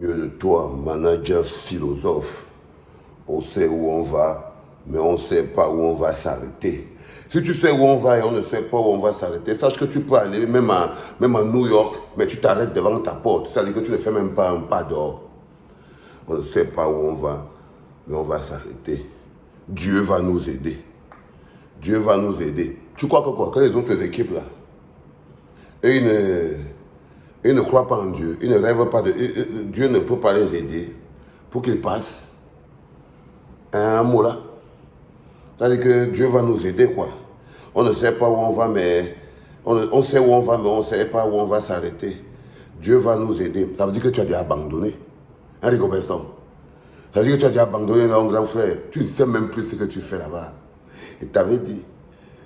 Mieux de toi, manager, philosophe. On sait où on va, mais on ne sait pas où on va s'arrêter. Si tu sais où on va et on ne sait pas où on va s'arrêter, sache que tu peux aller même à New York, mais tu t'arrêtes devant ta porte. C'est-à-dire que tu ne fais même pas un pas dehors. On ne sait pas où on va, mais on va s'arrêter. Dieu va nous aider. Dieu va nous aider. Tu crois que quoi? Que les autres équipes là, ils ne croient pas en Dieu. Ils ne rêvent pas de... Dieu ne peut pas les aider pour qu'ils passent un mot là. C'est-à-dire que Dieu va nous aider, quoi. On ne sait pas où on va, mais... On sait où on va, mais on ne sait pas où on va s'arrêter. Dieu va nous aider. Ça veut dire que tu as déjà abandonné. Hein, les copains? Ça veut dire que tu as déjà abandonné ton grand frère. Tu ne sais même plus ce que tu fais là-bas. Et tu avais dit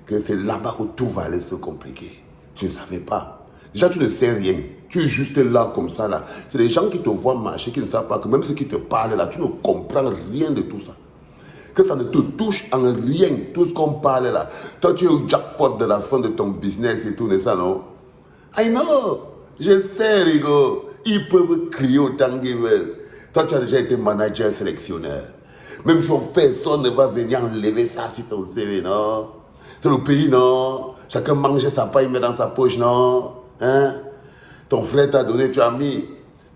que c'est là-bas où tout va aller se compliquer. Tu ne savais pas. Déjà, tu ne sais rien. Tu es juste là, comme ça, là. C'est les gens qui te voient marcher, qui ne savent pas que même ceux qui te parlent, là, tu ne comprends rien de tout ça. Que ça ne te touche en rien, tout ce qu'on parle là. Toi, tu es au jackpot de la fin de ton business et tout, et ça, non? I know, je sais, Rigo. Ils peuvent crier autant qu'ils veulent. Toi, tu as déjà été manager sélectionneur. Même si personne ne va venir enlever ça sur ton CV, non? C'est le pays, non? Chacun mange sa paille, met dans sa poche, non? Hein? Ton frère t'a donné, tu as mis.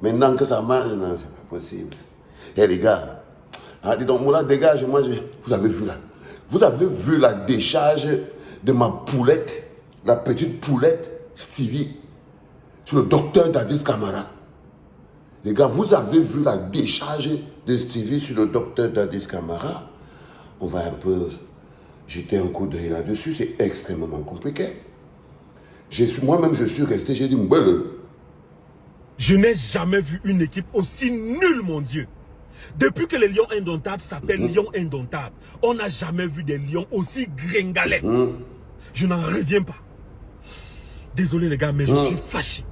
Maintenant que ça marche, non, c'est pas possible. Eh les gars, ah, dis donc, Moula, dégage, moi, vous avez vu là. Vous avez vu la décharge de ma poulette, la petite poulette Stevie, sur le docteur Dadis Camara. Les gars, vous avez vu la décharge de Stevie sur le docteur Dadis Camara. On va un peu jeter un coup d'œil là-dessus, c'est extrêmement compliqué. Moi-même, je suis resté, j'ai dit, mbele. Je n'ai jamais vu une équipe aussi nulle, mon Dieu. Depuis que les Lions Indomptables s'appellent Lions Indomptables, on n'a jamais vu des Lions aussi gringalets. Je n'en reviens pas. Désolé les gars, mais je suis fâché.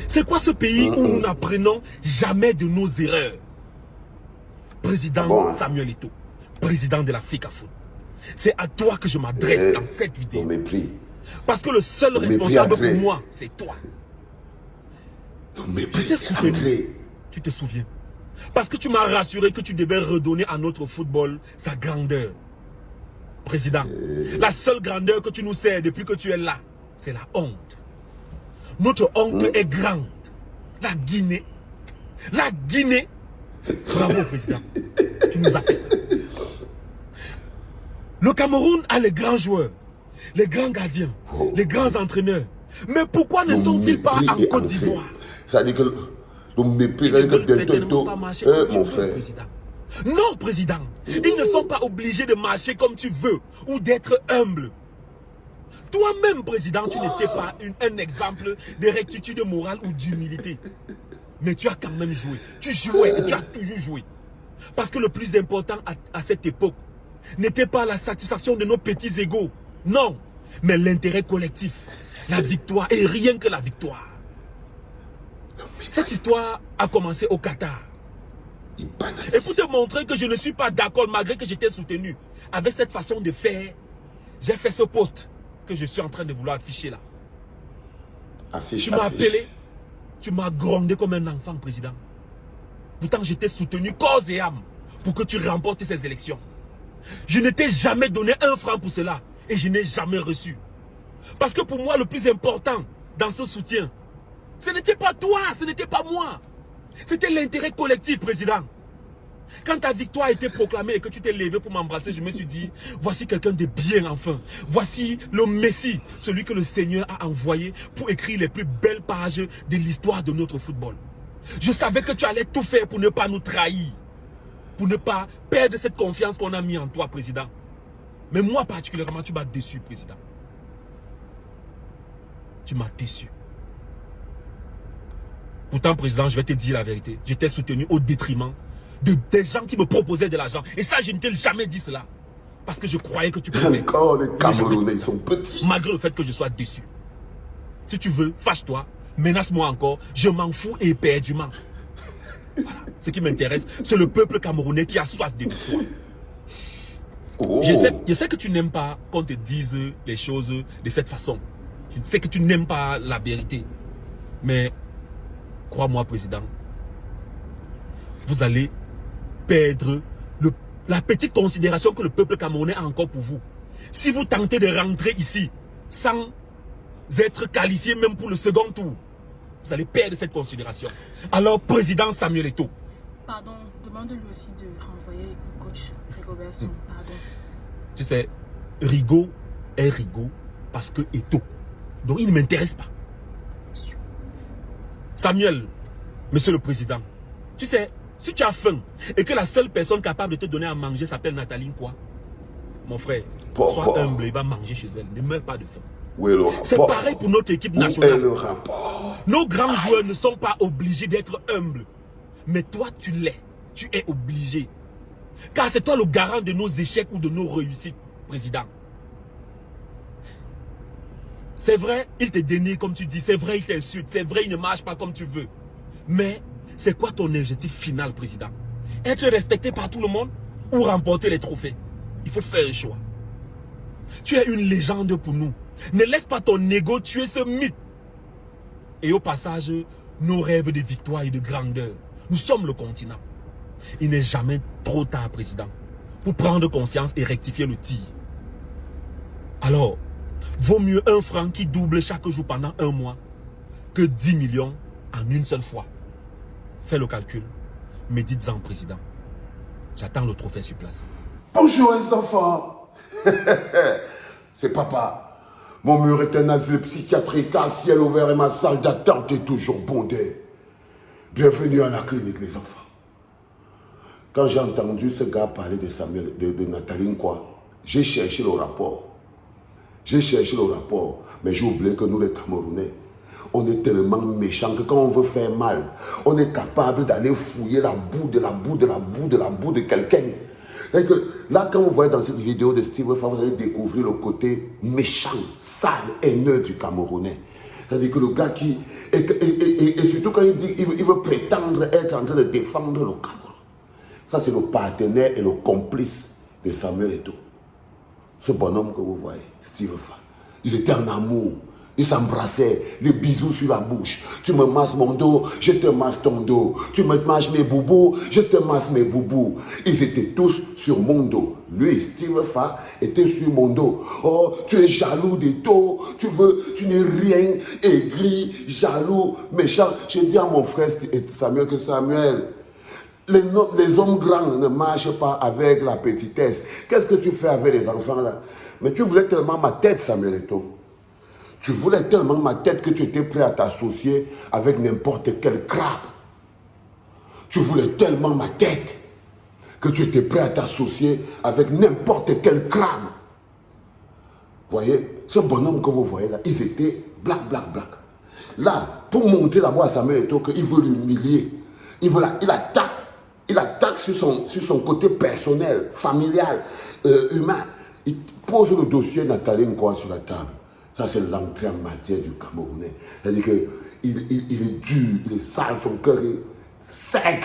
C'est quoi ce pays où nous n'apprenons jamais de nos erreurs? Président Samuel Eto'o, président de la FICAFOOT, c'est à toi que je m'adresse dans cette vidéo. Mépris. Parce que le seul responsable pour moi, c'est toi. Tu te souviens? Parce que tu m'as rassuré que tu devais redonner à notre football sa grandeur. Président, la seule grandeur que tu nous sers depuis que tu es là, c'est la honte. Notre honte est grande. La Guinée. La Guinée. Bravo, président. Tu nous as fait ça. Le Cameroun a les grands joueurs, les grands gardiens, les grands entraîneurs. Mais pourquoi ne sont-ils pas en Côte d'Ivoire? Ça dit que le mépris, ça dit que bientôt, mon frère. Non, président. Ils ne sont pas obligés de marcher comme tu veux ou d'être humble. Toi-même, président, tu n'étais pas un exemple de rectitude morale ou d'humilité. Mais tu as quand même joué. Tu jouais et tu as toujours joué. Parce que le plus important à cette époque n'était pas la satisfaction de nos petits égos. Non, mais l'intérêt collectif. La victoire et rien que la victoire. Cette histoire a commencé au Qatar. Et pour te montrer que je ne suis pas d'accord malgré que j'étais soutenu avec cette façon de faire, j'ai fait ce post que je suis en train de vouloir afficher là. Tu m'as appelé, tu m'as grondé comme un enfant, président. Pourtant, j'étais soutenu corps et âme pour que tu remportes ces élections. Je ne t'ai jamais donné un franc pour cela et je n'ai jamais reçu. Parce que pour moi, le plus important dans ce soutien, ce n'était pas toi, ce n'était pas moi. C'était l'intérêt collectif, président. Quand ta victoire a été proclamée et que tu t'es levé pour m'embrasser, je me suis dit, voici quelqu'un de bien enfin. Voici le Messie, celui que le Seigneur a envoyé pour écrire les plus belles pages de l'histoire de notre football. Je savais que tu allais tout faire pour ne pas nous trahir. Pour ne pas perdre cette confiance qu'on a mis en toi, président. Mais moi particulièrement, tu m'as déçu, président. Tu m'as déçu. Pourtant, président, je vais te dire la vérité. J'étais soutenu au détriment des gens qui me proposaient de l'argent. Et ça, je ne t'ai jamais dit cela. Parce que je croyais que tu pouvais. Encore les Camerounais, ils sont petits. Malgré le fait que je sois déçu. Si tu veux, fâche-toi, menace-moi encore. Je m'en fous éperdument. Voilà. Ce qui m'intéresse, c'est le peuple camerounais qui a soif de victoire. Je sais que tu n'aimes pas qu'on te dise les choses de cette façon. Je sais que tu n'aimes pas la vérité. Mais, crois-moi, président, vous allez perdre la petite considération que le peuple camerounais a encore pour vous. Si vous tentez de rentrer ici sans être qualifié même pour le second tour, vous allez perdre cette considération. Alors, président Samuel Eto'o. Pardon, demande-lui aussi de renvoyer le coach Rigobert Song. Pardon. Tu sais, Rigaud est Rigaud parce que Eto'o. Donc, il ne m'intéresse pas. Samuel, monsieur le président, tu sais, si tu as faim et que la seule personne capable de te donner à manger s'appelle Nathalie quoi, mon frère, sois humble, il va manger chez elle. Ne meurs pas de faim. C'est pareil pour notre équipe nationale. Où est le rapport? Nos grands joueurs ne sont pas obligés d'être humbles. Mais toi, tu l'es. Tu es obligé. Car c'est toi le garant de nos échecs ou de nos réussites, président. C'est vrai, il te dénie comme tu dis. C'est vrai, il t'insulte. C'est vrai, il ne marche pas comme tu veux. Mais c'est quoi ton objectif final, président? Être respecté par tout le monde ou remporter les trophées? Il faut faire un choix. Tu es une légende pour nous. Ne laisse pas ton ego tuer ce mythe. Et au passage, nos rêves de victoire et de grandeur. Nous sommes le continent. Il n'est jamais trop tard, président, pour prendre conscience et rectifier le tir. Alors, vaut mieux 1 franc qui double chaque jour pendant 1 mois que 10 millions en une seule fois. Fais le calcul. Médites-en, président. J'attends le trophée sur place. Bonjour les enfants. C'est papa. Mon mur est un asile psychiatrique, un ciel ouvert et ma salle d'attente est toujours bondée. Bienvenue à la clinique, les enfants. Quand j'ai entendu ce gars parler de Samuel, de Nathalie quoi, j'ai cherché le rapport. J'ai cherché le rapport, mais j'ai oublié que nous les Camerounais, on est tellement méchants que quand on veut faire mal, on est capable d'aller fouiller la boue de quelqu'un. Là, quand vous voyez dans cette vidéo de Steve Wefa, vous allez découvrir le côté méchant, sale, haineux du Camerounais. C'est-à-dire que le gars qui... Et surtout quand il dit il veut prétendre être en train de défendre le Cameroun. Ça, c'est le partenaire et le complice de Samuel Eto'o. Ce bonhomme que vous voyez, Steve Wefa. Ils étaient en amour. Ils s'embrassaient, les bisous sur la bouche. Tu me masses mon dos, je te masse ton dos. Tu me masses mes boubous, je te masse mes boubous. Ils étaient tous sur mon dos. Lui, Steve Wefa, était sur mon dos. Oh, tu es jaloux d'Eto'o, tu n'es rien, aigri, jaloux, méchant. J'ai dit à mon frère Samuel que Samuel, les hommes grands ne marchent pas avec la petitesse. Qu'est-ce que tu fais avec les enfants là? Mais tu voulais tellement ma tête, Samuel Eto'o. Tu voulais tellement ma tête que tu étais prêt à t'associer avec n'importe quel crabe. Tu voulais tellement ma tête que tu étais prêt à t'associer avec n'importe quel crabe. Voyez, ce bonhomme que vous voyez là, ils étaient black. Là, pour montrer d'abord à Samuel Eto'o qu'il veut l'humilier, il attaque sur son côté personnel, familial, humain. Il pose le dossier Nathalie Nkwa sur la table. Ça, c'est l'entrée en matière du Camerounais. C'est-à-dire qu'il est dur, il est sale, son cœur est sec.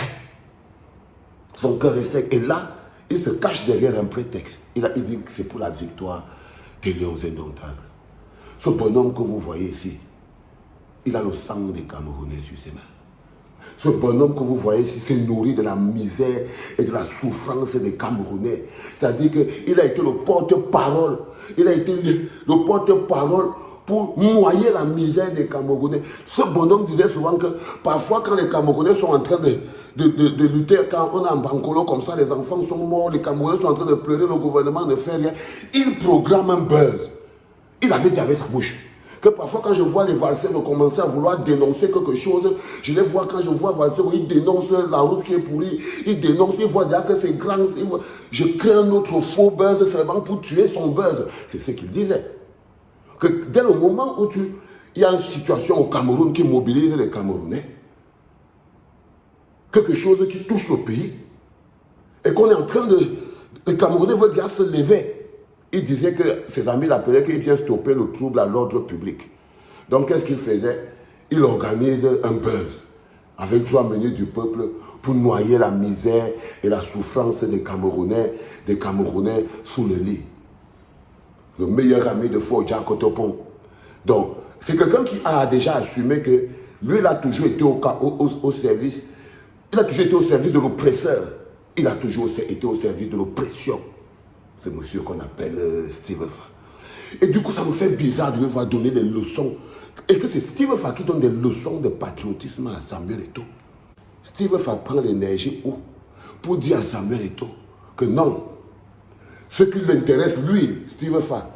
Son cœur est sec. Et là, il se cache derrière un prétexte. Il dit que c'est pour la victoire des Lions indomptables. Ce bonhomme que vous voyez ici, il a le sang des Camerounais sur ses mains. Ce bonhomme que vous voyez ici s'est nourri de la misère et de la souffrance des Camerounais. C'est-à-dire qu'il a été le porte-parole. Il a été le porte-parole pour noyer la misère des Camerounais. Ce bonhomme disait souvent que parfois quand les Camerounais sont en train de lutter, quand on est en bancolo comme ça, les enfants sont morts, les Camerounais sont en train de pleurer, le gouvernement ne fait rien. Il programme un buzz. Il avait dit avec sa bouche. Que parfois quand je vois les valseurs commencer à vouloir dénoncer quelque chose, je les vois quand je vois valseurs, ils dénoncent la route qui est pourrie, ils dénoncent, ils voient déjà que c'est grand, je crée un autre faux buzz seulement pour tuer son buzz. C'est ce qu'il disait. Que dès le moment où il y a une situation au Cameroun qui mobilise les Camerounais, quelque chose qui touche le pays, et qu'on est en train les Camerounais veulent bien se lever. Il disait que ses amis l'appelaient qu'il vient stopper le trouble à l'ordre public. Donc qu'est-ce qu'il faisait? Il organise un buzz avec 3 minutes du peuple pour noyer la misère et la souffrance des Camerounais sous le lit. Le meilleur ami de Fodja Kotopon. Donc, c'est quelqu'un qui a déjà assumé que lui, il a toujours été au service Il a toujours été au service de l'oppresseur. Il a toujours été au service de l'oppression. C'est monsieur qu'on appelle Steve Fa. Et du coup, ça me fait bizarre de le voir donner des leçons. Et que c'est Steve Fa qui donne des leçons de patriotisme à Samuel Eto'o. Steve Fa prend l'énergie où? Pour dire à Samuel Eto'o que non. Ce qui l'intéresse, lui, Steve Fa,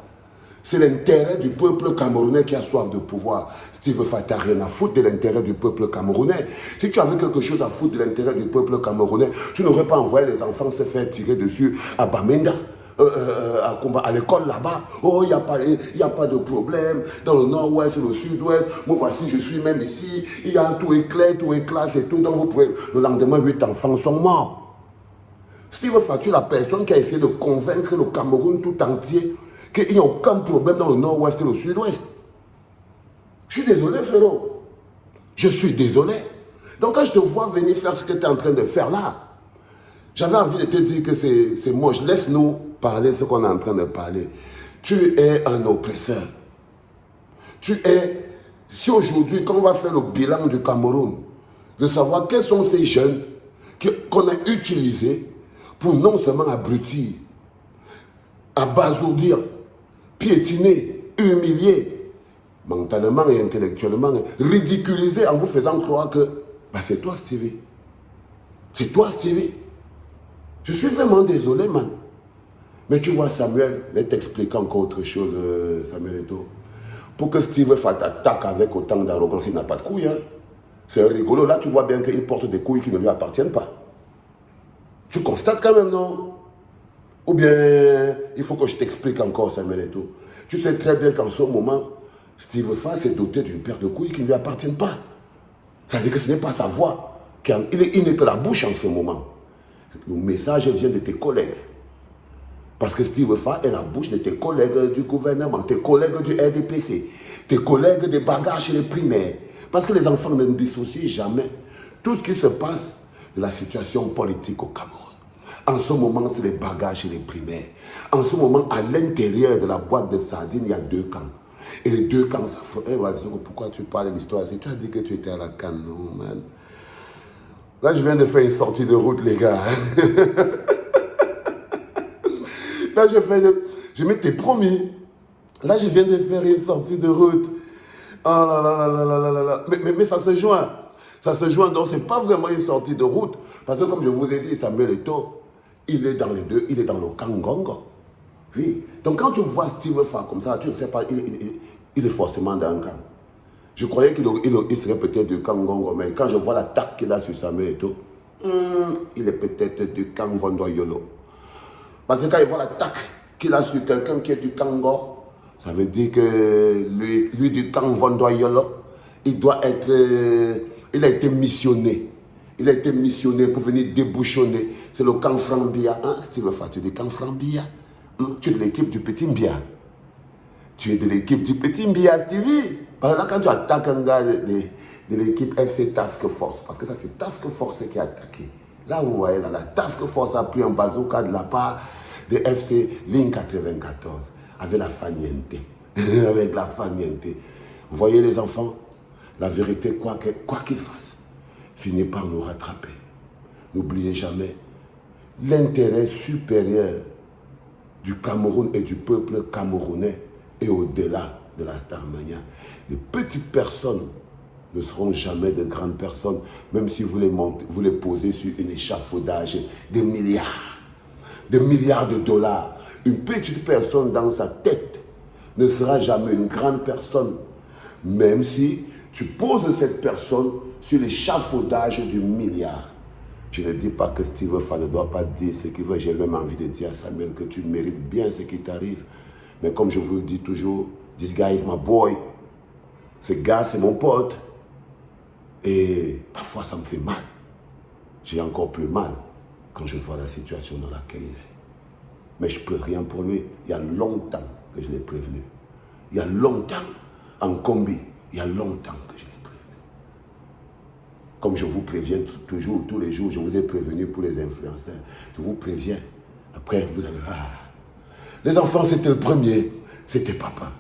c'est l'intérêt du peuple camerounais qui a soif de pouvoir. Steve Fa, tu n'as rien à foutre de l'intérêt du peuple camerounais. Si tu avais quelque chose à foutre de l'intérêt du peuple camerounais, tu n'aurais pas envoyé les enfants se faire tirer dessus à Bamenda. À l'école là-bas, oh, il n'y a pas de problème, dans le nord-ouest, le sud-ouest, moi voici, je suis même ici, il y a tout éclair, tout éclate et tout, donc vous pouvez, le lendemain, 8 enfants sont morts. Steve Fa, tu es la personne qui a essayé de convaincre le Cameroun tout entier qu'il n'y a aucun problème dans le nord-ouest et le sud-ouest. Je suis désolé, frérot. Je suis désolé. Donc quand je te vois venir faire ce que tu es en train de faire là, j'avais envie de te dire que c'est moche. Laisse-nous parler ce qu'on est en train de parler. Tu es un oppresseur. Si aujourd'hui, quand on va faire le bilan du Cameroun, de savoir quels sont ces jeunes qu'on a utilisés pour non seulement abrutir, abasourdir, piétiner, humilier, mentalement et intellectuellement, ridiculiser en vous faisant croire que c'est toi, Stevie. C'est toi, Stevie. Je suis vraiment désolé, man. Mais tu vois, Samuel, je vais t'expliquer encore autre chose, Samuel Eto'o. Pour que Steve Fa t'attaque avec autant d'arrogance, il n'a pas de couilles. Hein. C'est rigolo. Là, tu vois bien qu'il porte des couilles qui ne lui appartiennent pas. Tu constates quand même, non? Ou bien, il faut que je t'explique encore, Samuel Eto'o. Tu sais très bien qu'en ce moment, Steve Fa s'est doté d'une paire de couilles qui ne lui appartiennent pas. Ça veut dire que ce n'est pas sa voix. Il n'est que la bouche en ce moment. Le message vient de tes collègues. Parce que Steve Fa est la bouche de tes collègues du gouvernement, tes collègues du RDPC, tes collègues des bagages chez les primaires. Parce que les enfants ne dissocient jamais tout ce qui se passe de la situation politique au Cameroun. En ce moment, c'est les bagages chez les primaires. En ce moment, à l'intérieur de la boîte de sardines, il y a deux camps. Et les deux camps, ça faut... Pourquoi tu parles de l'histoire? Si tu as dit que tu étais à la canne, non, man. Là, je viens de faire une sortie de route, les gars. Là, je m'étais promis. Là, je viens de faire une sortie de route. Oh là là là là là là là. Mais ça se joint. Ça se joint. Donc, ce n'est pas vraiment une sortie de route. Parce que, comme je vous ai dit, Samuel Eto'o, il est dans les deux. Il est dans le Kangongo. Oui. Donc, quand tu vois Steve Fa comme ça, tu ne sais pas, il est forcément dans un camp. Je croyais qu'il serait peut-être du Kangongo, mais quand je vois l'attaque qu'il a sur Samuel Eto'o, il est peut-être du camp Vondoyolo. Parce que quand il voit l'attaque qu'il a sur quelqu'un qui est du Kango, ça veut dire que lui du camp Vondoyolo, il a été missionné. Il a été missionné pour venir débouchonner. C'est le camp Frambia. Hein, Steve Fa, tu es du camp Frambia. Tu es de l'équipe du Petit Mbia. Tu es de l'équipe du Petit Mbia, Stevie. Parce que là, quand tu attaques un gars de l'équipe FC Task Force, parce que ça, c'est Task Force qui a attaqué. Là, vous voyez, là, la Task Force a pris un bazooka de la part de FC Ligne 94, avec la Faniente. Avec la Faniente. Vous voyez, les enfants, la vérité, quoi qu'il fasse, finit par nous rattraper. N'oubliez jamais, l'intérêt supérieur du Cameroun et du peuple camerounais est au-delà de la Starmania. Les petites personnes ne seront jamais de grandes personnes, même si vous les posez sur un échafaudage de milliards de dollars. Une petite personne dans sa tête ne sera jamais une grande personne, même si tu poses cette personne sur l'échafaudage du milliard. Je ne dis pas que Steve Fa ne doit pas dire ce qu'il veut. J'ai même envie de dire à Samuel que tu mérites bien ce qui t'arrive. Mais comme je vous le dis toujours, this guy is my boy. Ce gars, c'est mon pote. Et parfois, ça me fait mal. J'ai encore plus mal quand je vois la situation dans laquelle il est. Mais je ne peux rien pour lui. Il y a longtemps que je l'ai prévenu. Il y a longtemps, en combi, il y a longtemps que je l'ai prévenu. Comme je vous préviens toujours, tous les jours, je vous ai prévenu pour les influenceurs. Je vous préviens. Après, vous allez... Les enfants, c'était le premier. C'était papa.